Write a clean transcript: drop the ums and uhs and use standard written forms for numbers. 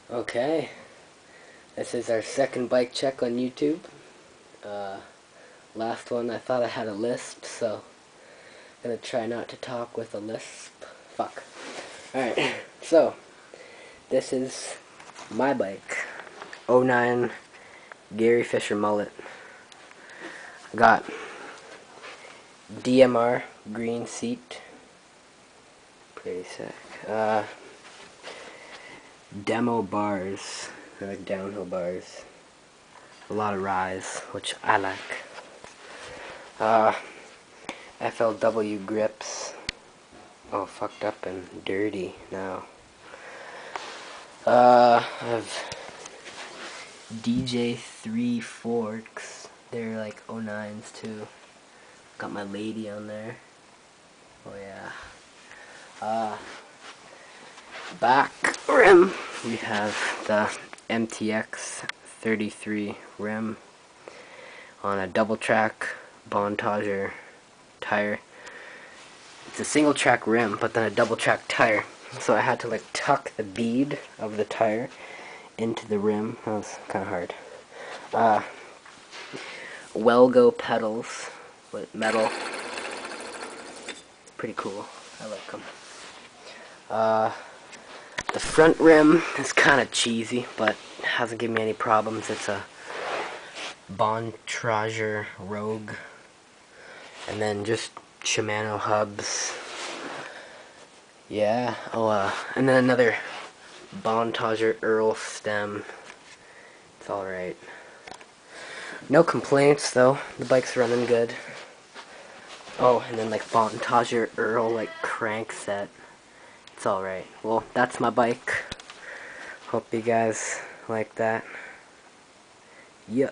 Okay, this is our second bike check on YouTube. Last one I thought I had a lisp, so I'm gonna try not to talk with a lisp. Fuck. Alright, so this is my bike. '09 Gary Fisher Mullet. I got DMR green seat. Pretty sick. Demo bars. They're like downhill bars. A lot of rise, which I like. FLW grips. Oh, fucked up and dirty now. I have DJ3 forks. They're like '09s too. Got my lady on there. Oh yeah. Back rim. We have the MTX 33 rim on a double track Bontager tire. It's a single track rim, but then a double track tire. So I had to like tuck the bead of the tire into the rim. That was kind of hard. Welgo pedals with metal. Pretty cool. I like them. The front rim is kind of cheesy, but hasn't given me any problems. It's a Bontrager Rogue. And then just Shimano hubs. Yeah. And then another Bontager Earl stem. It's alright. No complaints though. The bike's running good. Oh, and then like Bontager Earl like crank set. It's alright. Well, that's my bike. Hope you guys like that. Yeah.